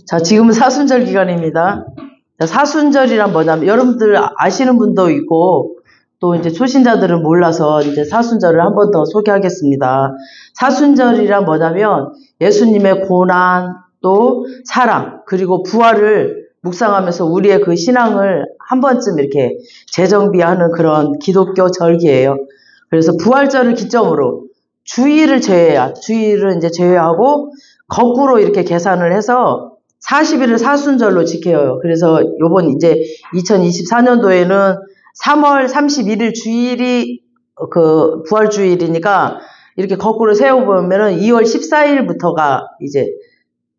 자, 지금은 사순절 기간입니다. 자, 사순절이란 뭐냐면, 여러분들 아시는 분도 있고, 또 이제 초신자들은 몰라서 이제 사순절을 한 번 더 소개하겠습니다. 사순절이란 뭐냐면, 예수님의 고난, 또 사랑, 그리고 부활을 묵상하면서 우리의 그 신앙을 한 번쯤 이렇게 재정비하는 그런 기독교 절기예요. 그래서 부활절을 기점으로 주일을 이제 제외하고, 거꾸로 이렇게 계산을 해서 40일을 사순절로 지켜요. 그래서 요번 이제 2024년도에는 3월 31일 주일이 그 부활주일이니까 이렇게 거꾸로 세워보면은 2월 14일부터가 이제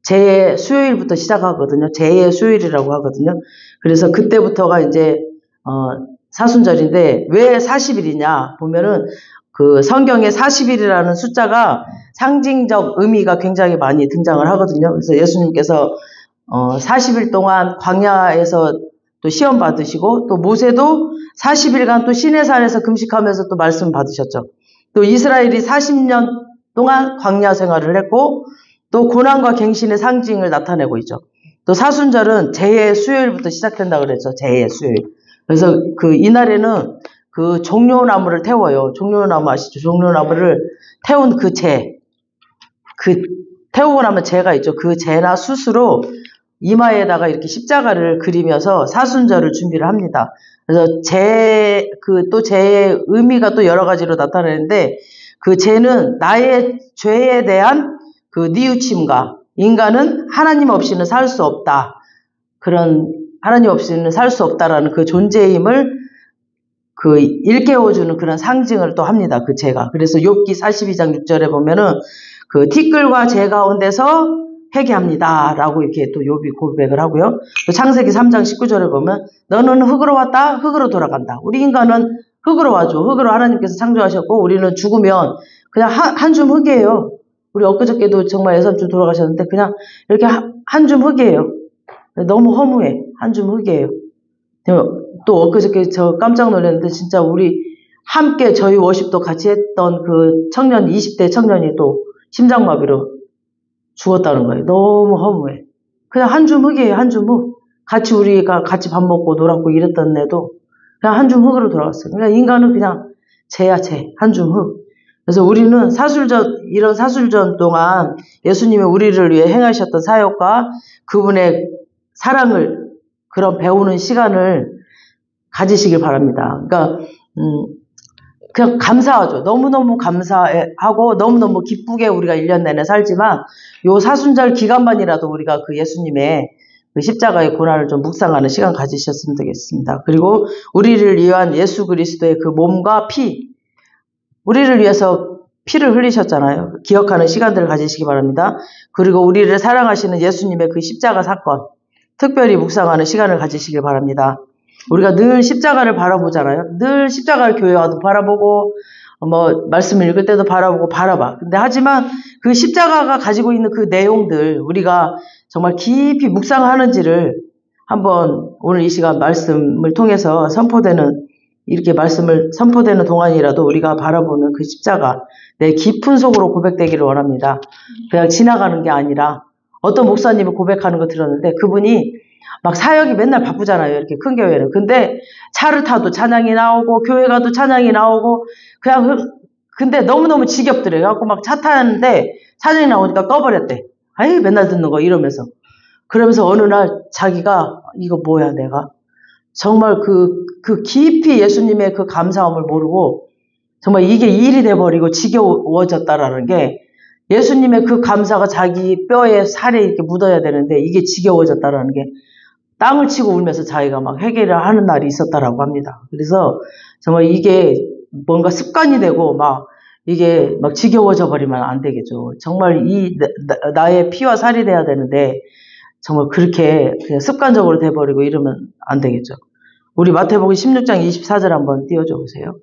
제 수요일부터 시작하거든요. 제 수요일이라고 하거든요. 그래서 그때부터가 이제 사순절인데 왜 40일이냐 보면은 그 성경에 40일이라는 숫자가 상징적 의미가 굉장히 많이 등장을 하거든요. 그래서 예수님께서 40일 동안 광야에서 또 시험 받으시고 또 모세도 40일간 또 시내산에서 금식하면서 또 말씀 받으셨죠. 또 이스라엘이 40년 동안 광야 생활을 했고 또 고난과 갱신의 상징을 나타내고 있죠. 또 사순절은 제의 수요일부터 시작된다고 그랬죠. 제의 수요일. 그래서 그 이날에는 그 종려나무를 태워요. 종려나무 아시죠? 종려나무를 태운 그 재. 태우고 나면 재가 있죠. 그 재나 숯으로 이마에다가 이렇게 십자가를 그리면서 사순절을 준비를 합니다. 그래서 또 재의 의미가 또 여러 가지로 나타나는데 그 재는 나의 죄에 대한 그 뉘우침과 인간은 하나님 없이는 살 수 없다. 그런 하나님 없이는 살 수 없다라는 그 존재임을 그 일깨워주는 그런 상징을 또 합니다. 그 재가. 그래서 욥기 42장 6절에 보면은 그 티끌과 재 가운데서 회개합니다. 라고 이렇게 또 욥이 고백을 하고요. 또 창세기 3장 19절에 보면 너는 흙으로 왔다. 흙으로 돌아간다. 우리 인간은 흙으로 와죠. 흙으로 하나님께서 창조하셨고 우리는 죽으면 그냥 한 줌 흙이에요. 우리 엊그저께도 정말 예삼촌 돌아가셨는데 그냥 이렇게 한 줌 흙이에요. 너무 허무해. 한 줌 흙이에요. 또 엊그저께 저 깜짝 놀랐는데 진짜 우리 함께 저희 워십도 같이 했던 그 청년 20대 청년이 또 심장마비로 죽었다는 거예요. 너무 허무해. 그냥 한 줌 흙이에요. 한 줌 흙. 우리가 같이 밥 먹고 놀았고 이랬던 애도 그냥 한 줌 흙으로 돌아갔어요. 그러니까 인간은 그냥 재야 재. 한 줌 흙. 그래서 우리는 이런 사술전 동안 예수님이 우리를 위해 행하셨던 사역과 그분의 사랑을 그런 배우는 시간을 가지시길 바랍니다. 그러니까 그냥 감사하죠. 너무너무 감사하고 너무너무 기쁘게 우리가 1년 내내 살지만 요 사순절 기간만이라도 우리가 그 예수님의 그 십자가의 고난을 좀 묵상하는 시간 가지셨으면 되겠습니다. 그리고 우리를 위한 예수 그리스도의 그 몸과 피, 우리를 위해서 피를 흘리셨잖아요. 기억하는 시간들을 가지시기 바랍니다. 그리고 우리를 사랑하시는 예수님의 그 십자가 사건, 특별히 묵상하는 시간을 가지시길 바랍니다. 우리가 늘 십자가를 바라보잖아요. 늘 십자가를 교회 와도 바라보고 말씀을 읽을 때도 바라보고 바라봐. 근데 하지만 그 십자가가 가지고 있는 그 내용들 우리가 정말 깊이 묵상하는지를 한번 오늘 이 시간 말씀을 통해서 이렇게 말씀을 선포되는 동안이라도 우리가 바라보는 그 십자가 내 깊은 속으로 고백되기를 원합니다. 그냥 지나가는 게 아니라 어떤 목사님이 고백하는 거 들었는데 그분이 막 사역이 맨날 바쁘잖아요. 이렇게 큰 교회는. 근데 차를 타도 찬양이 나오고 교회 가도 찬양이 나오고 근데 너무너무 지겹더래. 그래갖고 막 차 타는데 찬양이 나오니까 꺼버렸대. 아이 맨날 듣는 거 이러면서. 그러면서 어느 날 자기가 이거 뭐야 내가. 정말 그 깊이 예수님의 그 감사함을 모르고 정말 이게 일이 돼버리고 지겨워졌다라는 게 예수님의 그 감사가 자기 뼈에 살에 이렇게 묻어야 되는데 이게 지겨워졌다라는 게 땅을 치고 울면서 자기가 막 회개를 하는 날이 있었다라고 합니다. 그래서 정말 이게 뭔가 습관이 되고 이게 지겨워져 버리면 안 되겠죠. 정말 나의 피와 살이 돼야 되는데 정말 그렇게 그냥 습관적으로 돼버리고 이러면 안 되겠죠. 우리 마태복음 16장 24절 한번 띄워줘 보세요.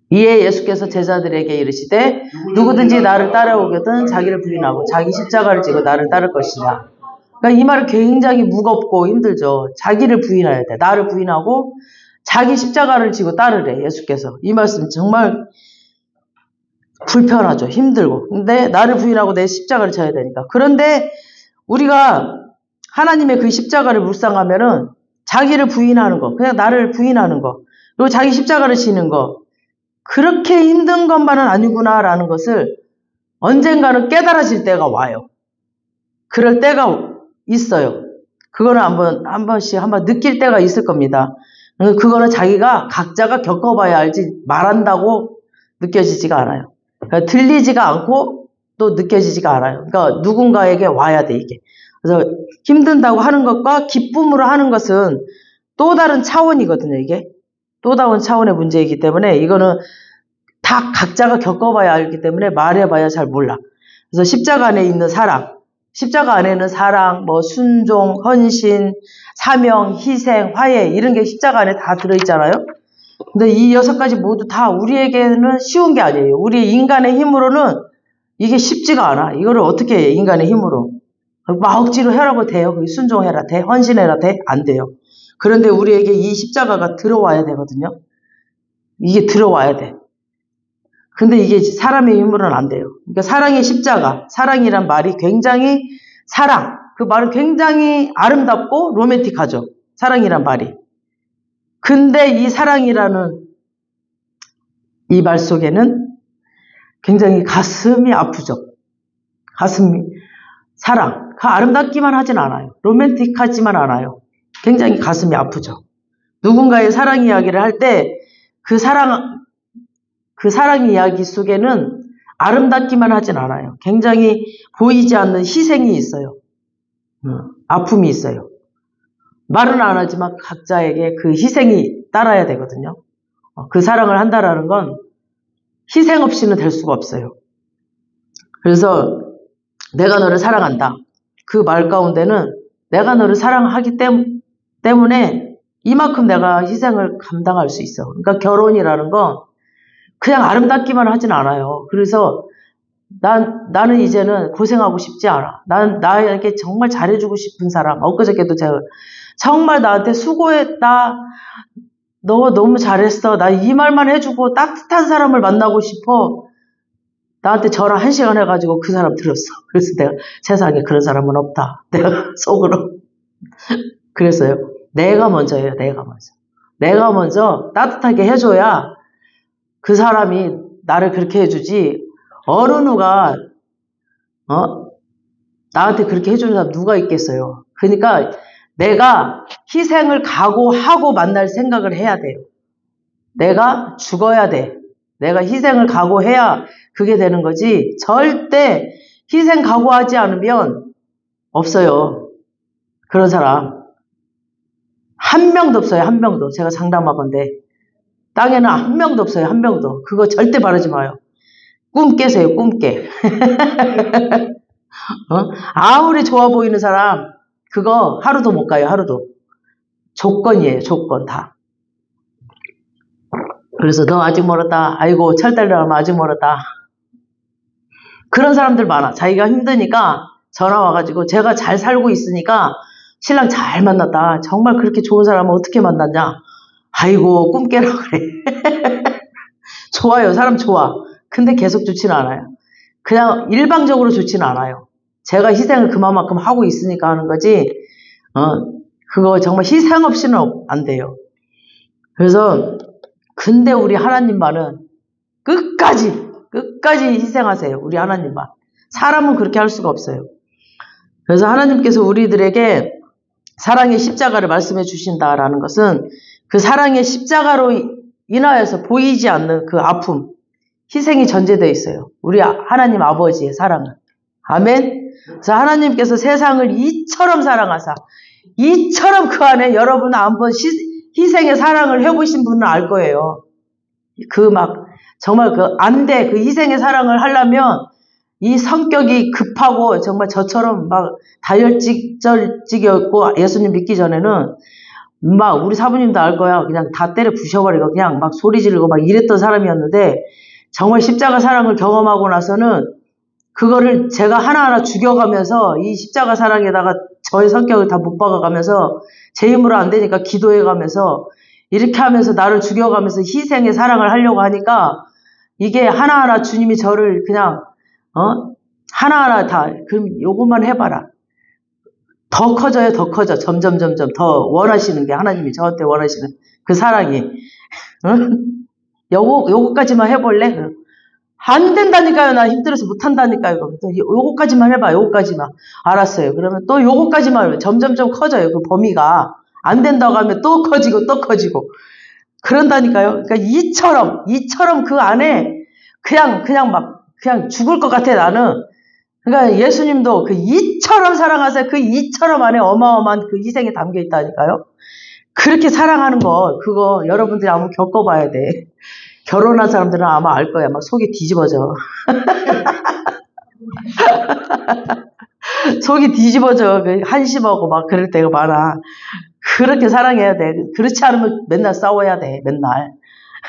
이에 예수께서 제자들에게 이르시되 누구든지 나를 따라오거든 자기를 부인하고 자기 십자가를 지고 나를 따를 것이라. 그러니까 이 말은 굉장히 무겁고 힘들죠. 자기를 부인해야 돼. 나를 부인하고 자기 십자가를 지고 따르래. 예수께서. 이 말씀 정말 불편하죠. 힘들고. 근데 나를 부인하고 내 십자가를 져야 되니까. 그런데 우리가 하나님의 그 십자가를 묵상하면은 자기를 부인하는 거, 그냥 나를 부인하는 거, 그리고 자기 십자가를 지는 거, 그렇게 힘든 것만은 아니구나라는 것을 언젠가는 깨달아질 때가 와요. 그럴 때가 있어요. 그거는 한 번씩 느낄 때가 있을 겁니다. 그거는 자기가 각자가 겪어봐야 알지 말한다고 느껴지지가 않아요. 그러니까 들리지가 않고 또 느껴지지가 않아요. 그러니까 누군가에게 와야 돼, 이게. 그래서 힘든다고 하는 것과 기쁨으로 하는 것은 또 다른 차원이거든요, 이게. 또 다른 차원의 문제이기 때문에 이거는 다 각자가 겪어봐야 알기 때문에 말해봐야 잘 몰라. 그래서 십자가 안에 있는 사랑, 십자가 안에는 사랑, 뭐 순종, 헌신, 사명, 희생, 화해 이런 게 십자가 안에 다 들어있잖아요. 근데 이 6가지 모두 다 우리에게는 쉬운 게 아니에요. 우리 인간의 힘으로는 이게 쉽지가 않아. 이거를 어떻게 해, 인간의 힘으로. 막 억지로 해라고 돼요. 순종해라 돼? 헌신해라 돼? 안 돼요. 그런데 우리에게 이 십자가가 들어와야 되거든요. 이게 들어와야 돼. 근데 이게 사람의 힘으로는 안 돼요. 그러니까 사랑의 십자가, 사랑이란 말이 굉장히 사랑, 그 말은 굉장히 아름답고 로맨틱하죠. 사랑이란 말이. 근데 이 사랑이라는 이 말 속에는 굉장히 가슴이 아프죠. 사랑. 그 아름답기만 하진 않아요. 로맨틱하지만 않아요. 굉장히 가슴이 아프죠. 누군가의 사랑 이야기를 할 때 그 사랑 이야기 속에는 아름답기만 하진 않아요. 굉장히 보이지 않는 희생이 있어요. 아픔이 있어요. 말은 안 하지만 각자에게 그 희생이 따라야 되거든요. 그 사랑을 한다라는 건 희생 없이는 될 수가 없어요. 그래서 내가 너를 사랑한다. 그 말 가운데는 내가 너를 사랑하기 때문에 이만큼 내가 희생을 감당할 수 있어. 그러니까 결혼이라는 건 그냥 아름답기만 하진 않아요. 그래서 나는 이제는 고생하고 싶지 않아. 난 나에게 정말 잘해주고 싶은 사람. 엊그저께도 제가 정말 나한테 수고했다. 너 너무 잘했어. 나 이 말만 해주고 따뜻한 사람을 만나고 싶어. 나한테 전화 1시간 해가지고 그 사람 들었어. 그래서 내가 세상에 그런 사람은 없다. 내가 속으로. 그래서요. 내가 먼저예요. 내가 먼저 따뜻하게 해줘야 그 사람이 나를 그렇게 해주지. 어느 누가 나한테 그렇게 해주는 사람 누가 있겠어요. 그러니까 내가 희생을 각오하고 만날 생각을 해야 돼요. 내가 죽어야 돼. 내가 희생을 각오해야 그게 되는 거지. 절대 희생 각오하지 않으면 없어요. 그런 사람. 한 명도 없어요. 한 명도. 제가 장담하건대. 땅에는 한 명도 없어요. 한 명도. 그거 절대 바라지 마요. 꿈 깨세요. 꿈 깨. 아무리 좋아 보이는 사람 그거 하루도 못 가요. 하루도. 조건이에요. 조건 다. 그래서 너 아직 멀었다. 아이고 철달려면 아직 멀었다. 그런 사람들 많아. 자기가 힘드니까 전화 와가지고 제가 잘 살고 있으니까 신랑 잘 만났다. 정말 그렇게 좋은 사람은 어떻게 만났냐. 아이고 꿈 깨라 그래. 좋아요. 사람 좋아. 근데 계속 좋지는 않아요. 그냥 일방적으로 좋지는 않아요. 제가 희생을 그만큼 하고 있으니까 하는 거지. 그거 정말 희생 없이는 안 돼요. 그래서 근데 우리 하나님만은 끝까지 희생하세요. 우리 하나님만. 사람은 그렇게 할 수가 없어요. 그래서 하나님께서 우리들에게 사랑의 십자가를 말씀해 주신다라는 것은 그 사랑의 십자가로 인하여서 보이지 않는 그 아픔, 희생이 전제되어 있어요. 우리 하나님 아버지의 사랑은. 아멘. 그래서 하나님께서 세상을 이처럼 사랑하사, 이처럼 그 안에 여러분 한번 희생의 사랑을 해보신 분은 알 거예요. 정말 안 돼. 그 희생의 사랑을 하려면 이 성격이 급하고 정말 저처럼 막 다혈질적이었고 예수님 믿기 전에는 막 우리 사부님도 알 거야. 그냥 다 때려 부셔버리고 그냥 막 소리 지르고 막 이랬던 사람이었는데 정말 십자가 사랑을 경험하고 나서는 그거를 제가 하나하나 죽여가면서 이 십자가 사랑에다가 저의 성격을 다 못 박아가면서 제 힘으로 안 되니까 기도해가면서 이렇게 하면서 나를 죽여가면서 희생의 사랑을 하려고 하니까 이게 하나하나 주님이 저를 그냥 하나하나 다 그럼 요것만 해봐라. 더 커져요, 더 커져. 점점 더 원하시는 게 하나님이 저한테 원하시는 그 사랑이. 응? 요거까지만 해볼래? 안 된다니까요. 나 힘들어서 못한다니까요. 요거까지만 해봐, 요거까지만. 알았어요. 그러면 또 요거까지만 해요. 점점 커져요, 그 범위가. 안 된다고 하면 또 커지고 또 커지고. 그런다니까요. 그러니까 이처럼 그 안에 그냥 죽을 것 같아, 나는. 그러니까 예수님도 그 이처럼 사랑하세요. 그 이처럼 안에 어마어마한 그 희생이 담겨 있다니까요. 그렇게 사랑하는 거, 그거 여러분들이 한번 겪어봐야 돼. 결혼한 사람들은 아마 알 거야. 막 속이 뒤집어져. 속이 뒤집어져. 한심하고 막 그럴 때가 많아. 그렇게 사랑해야 돼. 그렇지 않으면 맨날 싸워야 돼. 맨날.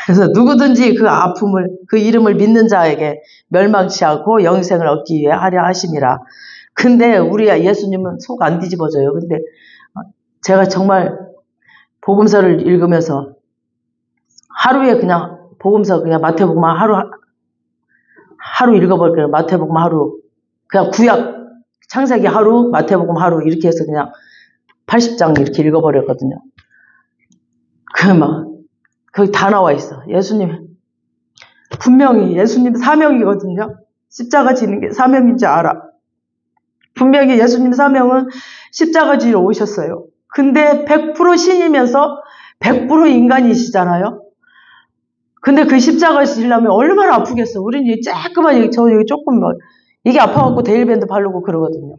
그래서 누구든지 그 아픔을, 그 이름을 믿는 자에게 멸망치 않고 영생을 얻기 위해 하려 하심이라. 근데 우리 예수님은 속 안 뒤집어져요. 근데 제가 정말 복음서를 읽으면서 하루에 그냥 복음서 그냥 마태복음만 하루 읽어볼게요. 마태복음 하루. 그냥 구약 창세기 하루, 마태복음 하루 이렇게 해서 그냥 80장 이렇게 읽어버렸거든요. 거기 다 나와 있어. 예수님. 분명히 예수님 사명이거든요. 십자가 지는 게 사명인지 알아. 분명히 예수님 사명은 십자가 지러 오셨어요. 근데 100% 신이면서 100% 인간이시잖아요. 근데 그 십자가 지려면 얼마나 아프겠어. 우린 여기 조그만 저 여기 조금 이게 아파갖고 데일밴드 바르고 그러거든요.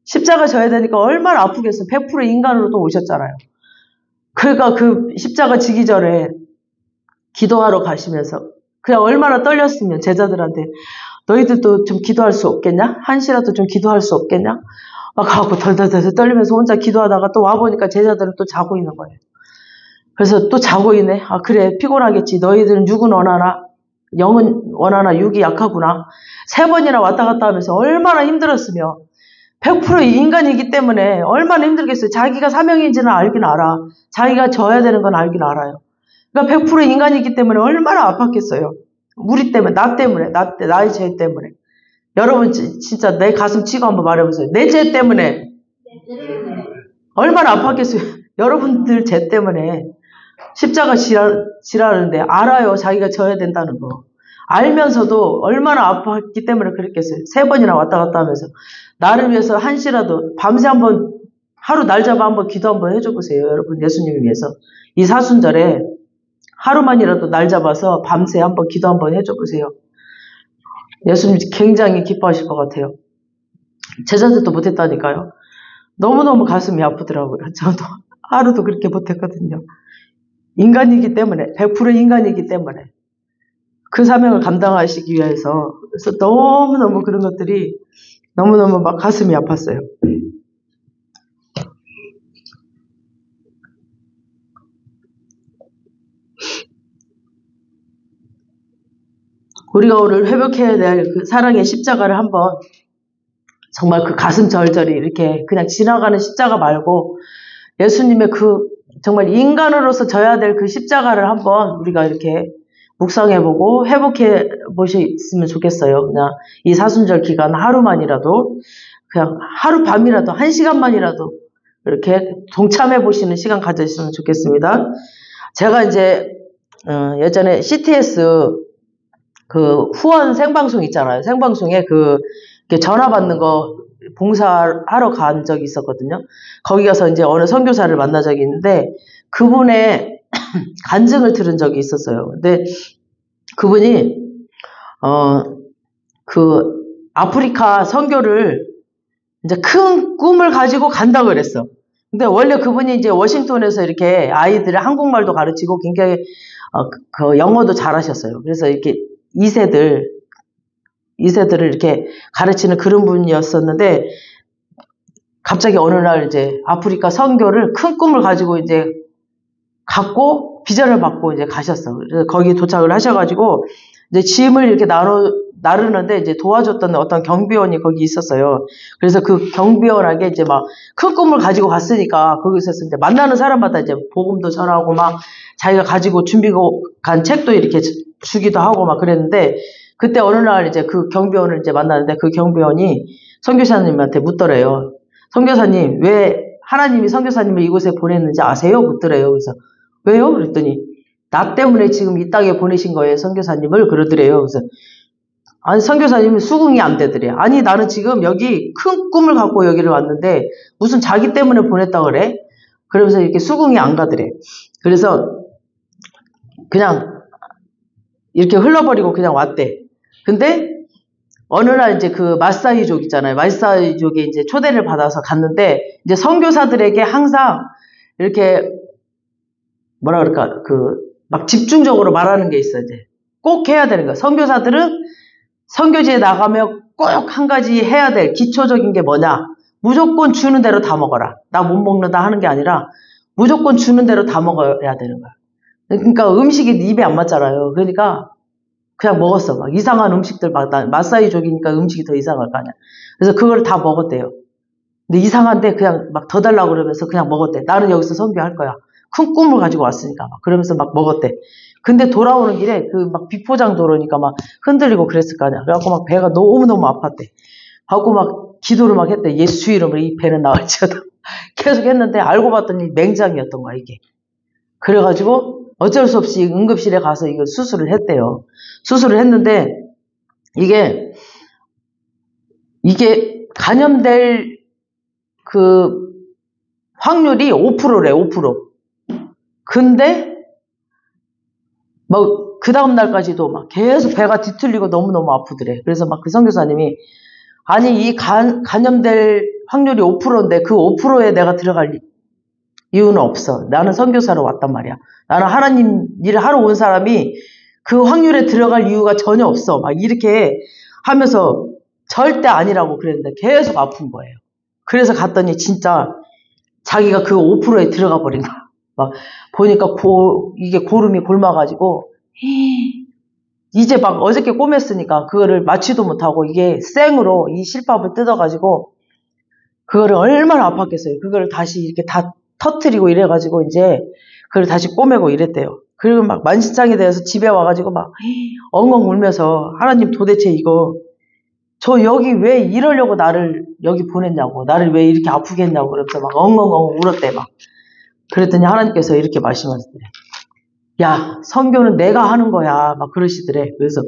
십자가 져야 되니까 얼마나 아프겠어. 100% 인간으로 또 오셨잖아요. 그러니까 그 십자가 지기 전에 기도하러 가시면서 그냥 얼마나 떨렸으면 제자들한테 너희들도 좀 기도할 수 없겠냐? 한시라도 좀 기도할 수 없겠냐? 막 가고 덜덜덜 떨리면서 혼자 기도하다가 또 와보니까 제자들은 또 자고 있는 거예요. 그래서 또 자고 있네. 아 그래 피곤하겠지. 너희들은 육은 원하나 영은 원하나 육이 약하구나. 3번이나 왔다 갔다 하면서 얼마나 힘들었으며 100% 인간이기 때문에 얼마나 힘들겠어요. 자기가 사명인지는 알긴 알아. 자기가 져야 되는 건 알긴 알아요. 그러니까 100% 인간이기 때문에 얼마나 아팠겠어요. 우리 때문에, 나 때문에, 나의 죄 때문에. 여러분 진짜 내 가슴 치고 한번 말해보세요. 내 죄 때문에 얼마나 아팠겠어요. 여러분들 죄 때문에 십자가 지라는데 알아요. 자기가 져야 된다는 거. 알면서도 얼마나 아팠기 때문에 그랬겠어요. 3번이나 왔다 갔다 하면서 나를 위해서 한시라도 밤새 한번 하루 날 잡아 한번 기도 한번 해줘 보세요. 여러분 예수님을 위해서 이 사순절에 하루만이라도 날 잡아서 밤새 한번 기도 한번 해줘 보세요. 예수님 굉장히 기뻐하실 것 같아요. 제자들도 못했다니까요. 너무너무 가슴이 아프더라고요. 저도 하루도 그렇게 못했거든요. 인간이기 때문에 100% 인간이기 때문에 그 사명을 감당하시기 위해서 그래서 너무너무 그런 것들이 너무너무 막 가슴이 아팠어요. 우리가 오늘 회복해야 될 그 사랑의 십자가를 한번 정말 그 가슴 절절히 이렇게 그냥 지나가는 십자가 말고 예수님의 그 정말 인간으로서 져야 될 그 십자가를 한번 우리가 이렇게 묵상해보고 회복해 보셨으면 좋겠어요. 그냥 이 사순절 기간 하루만이라도 그냥 하룻밤이라도 1시간만이라도 이렇게 동참해 보시는 시간 가졌으면 좋겠습니다. 제가 이제 예전에 CTS 그 후원 생방송 있잖아요. 생방송에 그 전화 받는 거 봉사하러 간 적이 있었거든요. 거기 가서 이제 어느 선교사를 만난 적이 있는데 그분의 간증을 들은 적이 있었어요. 근데 그분이 그 아프리카 선교를 이제 큰 꿈을 가지고 간다고 그랬어. 근데 원래 그분이 이제 워싱턴에서 이렇게 아이들을 한국말도 가르치고 굉장히 그 영어도 잘하셨어요. 그래서 이렇게 2세들을 이렇게 가르치는 그런 분이었었는데 갑자기 어느 날 이제 아프리카 선교를 큰 꿈을 가지고 이제 갖고 비전을 받고 이제 가셨어. 그래서 거기 도착을 하셔가지고 이제 짐을 이렇게 나르는데 이제 도와줬던 어떤 경비원이 거기 있었어요. 그래서 그 경비원에게 이제 막 큰 꿈을 가지고 갔으니까 거기서 이제 만나는 사람마다 이제 복음도 전하고 막 자기가 가지고 준비고 간 책도 이렇게 주기도 하고 막 그랬는데 그때 어느 날 이제 그 경비원을 이제 만나는데 그 경비원이 선교사님한테 묻더래요. 선교사님, 왜 하나님이 선교사님을 이곳에 보냈는지 아세요? 묻더래요. 그래서 왜요? 그랬더니 나 때문에 지금 이 땅에 보내신 거예요. 선교사님을 그러더래요. 그래서 아니 선교사님은 수긍이 안 되더래. 아니 나는 지금 여기 큰 꿈을 갖고 여기를 왔는데 무슨 자기 때문에 보냈다 그래? 그러면서 이렇게 수긍이 안 가더래. 그래서 그냥 이렇게 흘러버리고 그냥 왔대. 근데 어느 날 이제 그 마사이족 있잖아요. 마사이족에 이제 초대를 받아서 갔는데 이제 선교사들에게 항상 이렇게 뭐라 그럴까 막 집중적으로 말하는 게 있어요. 이제 꼭 해야 되는 거야. 선교사들은 선교지에 나가면 꼭 한 가지 해야 될 기초적인 게 뭐냐? 무조건 주는 대로 다 먹어라. 나 못 먹는다 하는 게 아니라 무조건 주는 대로 다 먹어야 되는 거야. 그러니까 음식이 입에 안 맞잖아요. 그러니까 그냥 먹었어. 막 이상한 음식들 마사이족이니까 음식이 더 이상할 거 아니야. 그래서 그걸 다 먹었대요. 근데 이상한데 그냥 막 더 달라고 그러면서 그냥 먹었대. 나는 여기서 선교할 거야. 큰 꿈을 가지고 왔으니까 막 그러면서 막 먹었대. 근데 돌아오는 길에 그 막 비포장 도로니까 막 흔들리고 그랬을 거 아니야. 그래갖고 막 배가 너무너무 아팠대. 하고 막 기도를 막 했대. 예수 이름으로 이 배는 나을지어다. 계속 했는데 알고 봤더니 맹장이었던 거야 이게. 그래가지고 어쩔 수 없이 응급실에 가서 이거 수술을 했대요. 수술을 했는데 이게 감염될 그 확률이 5%래, 5%. 근데 뭐 그 다음 날까지도 막 계속 배가 뒤틀리고 너무너무 아프더래. 그래서 막 그 선교사님이 아니 이 감염될 확률이 5%인데 그 5%에 내가 들어갈 이유는 없어. 나는 선교사로 왔단 말이야. 나는 하나님 일을 하러 온 사람이 그 확률에 들어갈 이유가 전혀 없어. 막 이렇게 하면서 절대 아니라고 그랬는데 계속 아픈 거예요. 그래서 갔더니 진짜 자기가 그 5%에 들어가 버린 거야. 막 보니까 이게 고름이 골마가지고 이제 막 어저께 꼬맸으니까 그거를 맞지도 못하고 이게 생으로 이 실밥을 뜯어가지고 그거를 얼마나 아팠겠어요. 그거를 다시 이렇게 다 터트리고 이래가지고 이제 그걸 다시 꼬매고 이랬대요. 그리고 막 만신창이 되어서 집에 와가지고 막 엉엉 울면서 하나님 도대체 이거 저 여기 왜 이러려고 나를 여기 보냈냐고 나를 왜 이렇게 아프게 했냐고 그러면서 막 엉엉엉 울었대 막. 그랬더니 하나님께서 이렇게 말씀하시더래. 야 선교는 내가 하는 거야 막 그러시더래. 그래서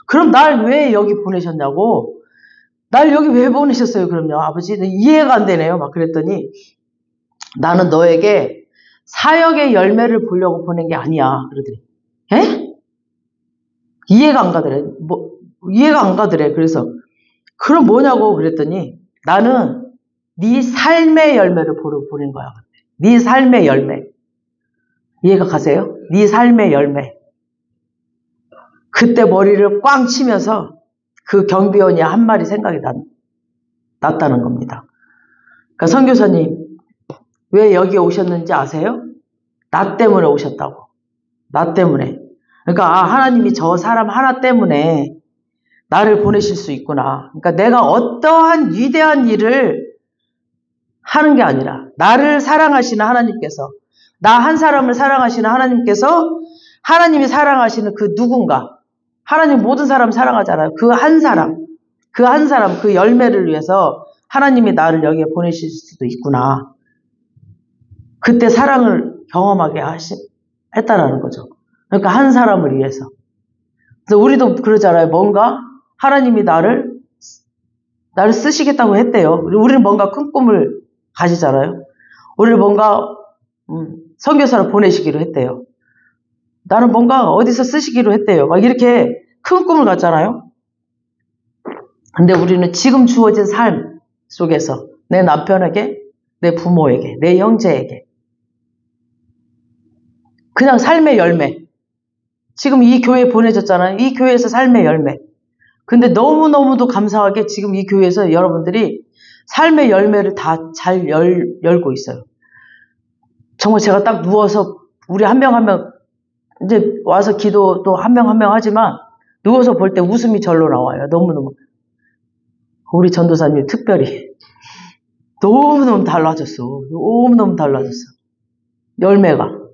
그럼 날 왜 여기 보내셨냐고 날 여기 왜 보내셨어요 그럼요 아버지 이해가 안 되네요 막 그랬더니 나는 너에게 사역의 열매를 보려고 보낸 게 아니야 그러더래. 에? 이해가 안 가더래. 이해가 안 가더래. 그래서 그럼 뭐냐고 그랬더니 나는 네 삶의 열매를 보러 보낸 거야. 네 삶의 열매. 이해가 가세요? 네 삶의 열매. 그때 머리를 꽝 치면서 그 경비원이 한 말이 생각이 났다는 겁니다. 그러니까 선교사님 왜 여기에 오셨는지 아세요? 나 때문에 오셨다고. 나 때문에. 그러니까 하나님이 저 사람 하나 때문에 나를 보내실 수 있구나. 그러니까 내가 어떠한 위대한 일을 하는 게 아니라 나를 사랑하시는 하나님께서 나 한 사람을 사랑하시는 하나님께서 하나님이 사랑하시는 그 누군가 하나님 모든 사람 사랑하잖아요. 그 한 사람 그 열매를 위해서 하나님이 나를 여기에 보내실 수도 있구나. 그때 사랑을 경험하게 했다라는 거죠. 그러니까 한 사람을 위해서. 그래서 우리도 그러잖아요. 뭔가 하나님이 나를 쓰시겠다고 했대요. 우리는 뭔가 큰 꿈을 가지잖아요. 우리를 뭔가 선교사를 보내시기로 했대요. 나는 뭔가 어디서 쓰시기로 했대요. 막 이렇게 큰 꿈을 갖잖아요. 근데 우리는 지금 주어진 삶 속에서 내 남편에게, 내 부모에게, 내 형제에게 그냥 삶의 열매. 지금 이 교회에 보내졌잖아요. 이 교회에서 삶의 열매. 근데 너무너무도 감사하게 지금 이 교회에서 여러분들이 삶의 열매를 다 잘 열고 있어요. 정말 제가 딱 누워서 우리 한 명 한 명 이제 와서 기도도 한 명 한 명 하지만 누워서 볼 때 웃음이 절로 나와요. 너무너무. 우리 전도사님 특별히 너무너무 달라졌어. 너무너무 달라졌어. 열매가.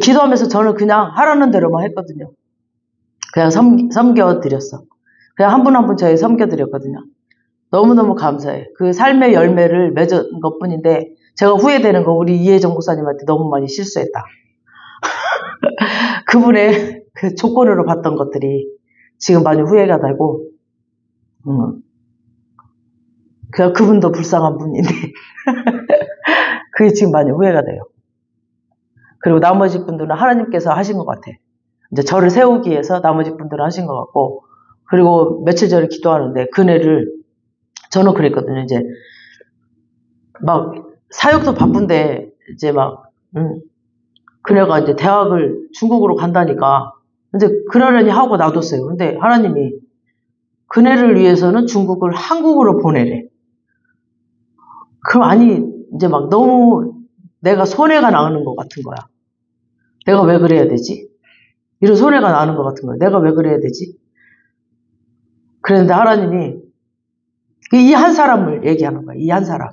기도하면서 저는 그냥 하라는 대로만 했거든요. 그냥 섬겨드렸어. 그냥 한 분 한 분 저희 섬겨드렸거든요. 너무너무 감사해. 그 삶의 열매를 맺은 것 뿐인데, 제가 후회되는 거 우리 이혜정 목사님한테 너무 많이 실수했다. 그분의 그 조건으로 봤던 것들이 지금 많이 후회가 되고, 그분도 불쌍한 분인데, 그게 지금 많이 후회가 돼요. 그리고 나머지 분들은 하나님께서 하신 것 같아. 이제 저를 세우기 위해서 나머지 분들은 하신 것 같고, 그리고 며칠 전에 기도하는데 그네를, 저는 그랬거든요. 이제 막 사역도 바쁜데 이제 막 그네가 이제 대학을 중국으로 간다니까 이제 그러려니 하고 놔뒀어요. 근데 하나님이 그네를 위해서는 중국을 한국으로 보내래. 그럼 아니 이제 막 너무 내가 손해가 나는 것 같은 거야. 내가 왜 그래야 되지? 이런 손해가 나는 것 같은 거야. 내가 왜 그래야 되지? 그런데 하나님이 이 한 사람을 얘기하는 거야. 이 한 사람.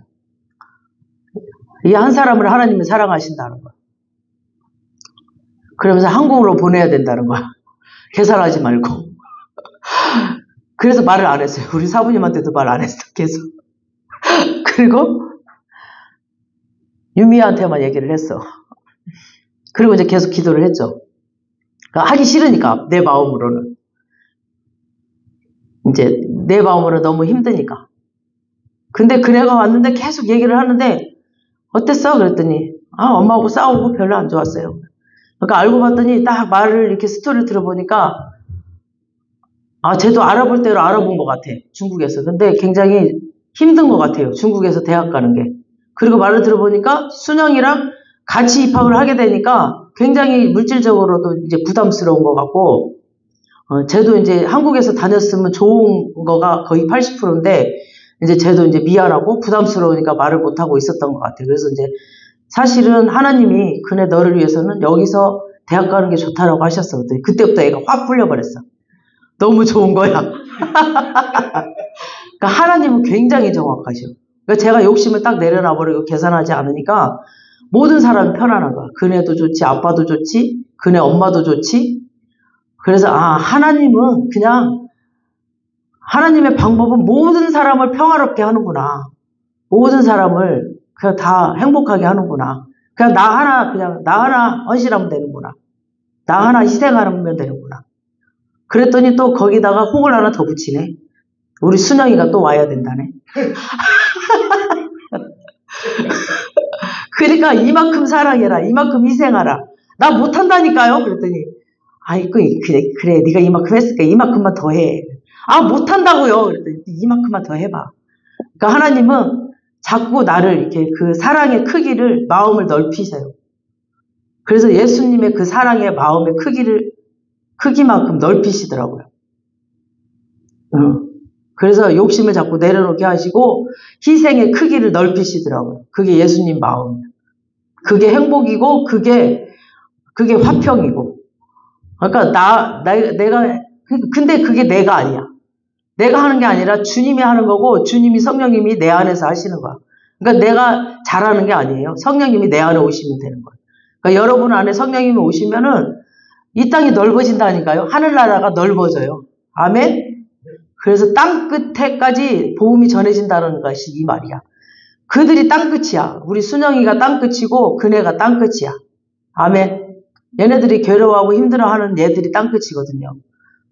이 한 사람을 하나님이 사랑하신다는 거야. 그러면서 한국으로 보내야 된다는 거야. 계산하지 말고. 그래서 말을 안 했어요. 우리 사부님한테도 말 안 했어. 계속. 그리고 유미한테만 얘기를 했어. 그리고 이제 계속 기도를 했죠. 그러니까 하기 싫으니까, 내 마음으로는. 이제 내 마음으로 너무 힘드니까. 근데 그네가 왔는데 계속 얘기를 하는데 어땠어? 그랬더니 엄마하고 싸우고 별로 안 좋았어요. 그러니까 알고 봤더니 딱 말을 이렇게 스토리를 들어보니까 쟤도 알아볼 대로 알아본 것 같아. 중국에서. 근데 굉장히 힘든 것 같아요. 중국에서 대학 가는 게. 그리고 말을 들어보니까 순영이랑 같이 입학을 하게 되니까 굉장히 물질적으로도 이제 부담스러운 것 같고, 쟤도 이제 한국에서 다녔으면 좋은 거가 거의 80%인데, 이제 쟤도 이제 미안하고 부담스러우니까 말을 못하고 있었던 것 같아요. 그래서 이제 사실은 하나님이 그네 너를 위해서는 여기서 대학 가는 게 좋다라고 하셨어. 그때부터 애가 확 풀려버렸어. 너무 좋은 거야. 그러니까 하나님은 굉장히 정확하셔. 그러니까 제가 욕심을 딱 내려놔버리고 계산하지 않으니까 모든 사람이 편안한 거야. 그네도 좋지, 아빠도 좋지, 그네 엄마도 좋지. 그래서 하나님은 그냥 하나님의 방법은 모든 사람을 평화롭게 하는구나. 모든 사람을 그냥 다 행복하게 하는구나. 그냥 나 하나 헌신하면 되는구나. 나 하나 희생하면 되는구나. 그랬더니 또 거기다가 혹을 하나 더 붙이네. 우리 순영이가 또 와야 된다네. 그러니까 이만큼 사랑해라. 이만큼 희생하라. 나 못한다니까요. 그랬더니 그래 네가 이만큼 했으니까 이만큼만 더 해. 못한다고요. 그랬더니 이만큼만 더 해봐. 그러니까 하나님은 자꾸 나를 이렇게 그 사랑의 크기를, 마음을 넓히세요. 그래서 예수님의 그 사랑의 마음의 크기만큼 넓히시더라고요. 그래서 욕심을 자꾸 내려놓게 하시고 희생의 크기를 넓히시더라고요. 그게 예수님 마음이에요. 그게 행복이고 그게 화평이고. 그러니까 근데 그게 내가 아니야. 내가 하는 게 아니라 주님이 하는 거고, 주님이 성령님이 내 안에서 하시는 거야. 그러니까 내가 잘하는 게 아니에요. 성령님이 내 안에 오시면 되는 거예요. 그러니까 여러분 안에 성령님이 오시면은 이 땅이 넓어진다니까요. 하늘나라가 넓어져요. 아멘? 그래서 땅 끝에까지 복음이 전해진다는 것이 이 말이야. 그들이 땅 끝이야. 우리 순영이가 땅 끝이고 그네가 땅 끝이야. 아멘. 얘네들이 괴로워하고 힘들어하는 얘들이 땅 끝이거든요.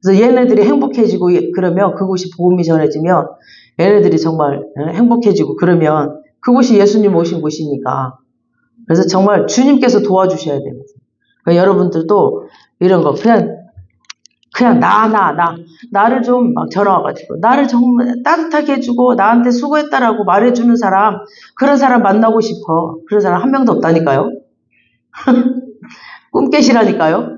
그래서 얘네들이 행복해지고 그러면, 그곳이 복음이 전해지면 얘네들이 정말 행복해지고 그러면 그곳이 예수님 오신 곳이니까. 그래서 정말 주님께서 도와주셔야 됩니다. 그러니까 여러분들도 이런 거 그냥 나를 좀 막 전화와가지고 나를 정말 따뜻하게 해주고 나한테 수고했다라고 말해주는 사람, 그런 사람 만나고 싶어. 그런 사람 한 명도 없다니까요. 꿈깨시라니까요.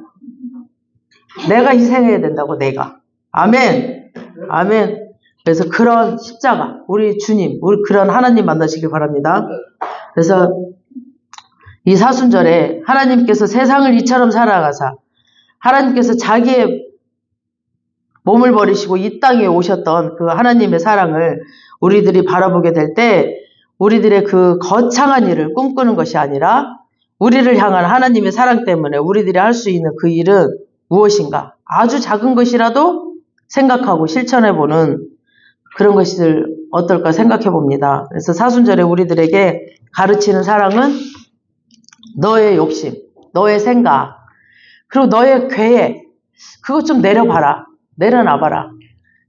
내가 희생해야 된다고, 내가. 아멘. 아멘. 그래서 그런 십자가, 우리 주님, 우리 그런 하나님 만나시길 바랍니다. 그래서 이 사순절에 하나님께서 세상을 이처럼 사랑하사, 하나님께서 자기의 몸을 버리시고 이 땅에 오셨던 그 하나님의 사랑을 우리들이 바라보게 될 때, 우리들의 그 거창한 일을 꿈꾸는 것이 아니라 우리를 향한 하나님의 사랑 때문에 우리들이 할 수 있는 그 일은 무엇인가? 아주 작은 것이라도 생각하고 실천해보는 그런 것을 어떨까 생각해 봅니다. 그래서 사순절에 우리들에게 가르치는 사랑은 너의 욕심, 너의 생각, 그리고 너의 계획, 그것 좀 내려봐라. 내려놔봐라.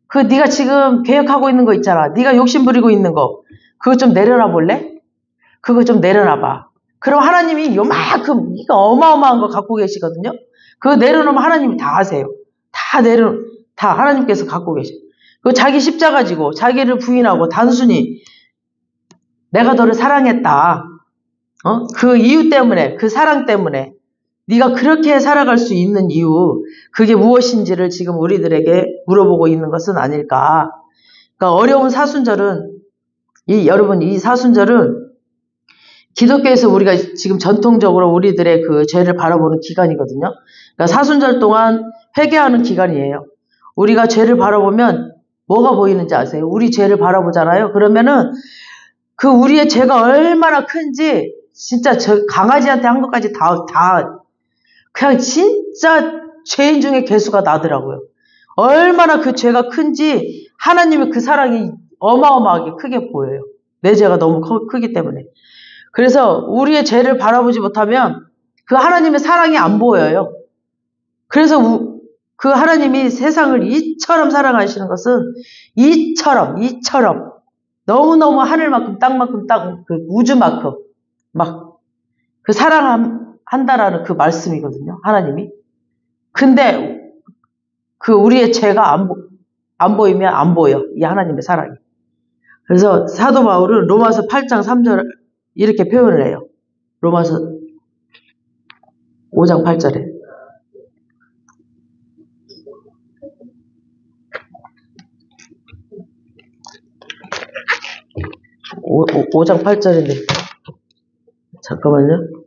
그 네가 지금 계획하고 있는 거 있잖아. 네가 욕심 부리고 있는 거, 그거 좀 내려놔 볼래? 그거 좀 내려놔봐. 그럼 하나님이 요만큼, 이거 어마어마한 거 갖고 계시거든요. 그거 내려놓으면 하나님이 다 하세요. 다 하나님께서 갖고 계셔. 그 자기 십자가 지고 자기를 부인하고 단순히 내가 너를 사랑했다. 그 이유 때문에, 그 사랑 때문에 네가 그렇게 살아갈 수 있는 이유, 그게 무엇인지를 지금 우리들에게 물어보고 있는 것은 아닐까. 그러니까 어려운 사순절은, 여러분, 이 사순절은 기독교에서 우리가 지금 전통적으로 우리들의 그 죄를 바라보는 기간이거든요. 그러니까 사순절 동안 회개하는 기간이에요. 우리가 죄를 바라보면 뭐가 보이는지 아세요? 우리 죄를 바라보잖아요. 그러면은 그 우리의 죄가 얼마나 큰지 진짜 저 강아지한테 한 것까지 다 그냥 진짜 죄인 중에 개수가 나더라고요. 얼마나 그 죄가 큰지 하나님의 그 사랑이 어마어마하게 크게 보여요. 내 죄가 너무 크기 때문에. 그래서 우리의 죄를 바라보지 못하면 그 하나님의 사랑이 안 보여요. 그래서 그 하나님이 세상을 이처럼 사랑하시는 것은 이처럼 너무너무 하늘만큼 땅만큼 그 우주만큼 막 그 사랑한다라는 그 말씀이거든요. 하나님이. 근데 그 우리의 죄가 안 보이면 안 보여. 이 하나님의 사랑이. 그래서 사도 바울은 로마서 8장 3절 이렇게 표현을 해요. 로마서 5장 8절에. 5장 8절인데. 잠깐만요.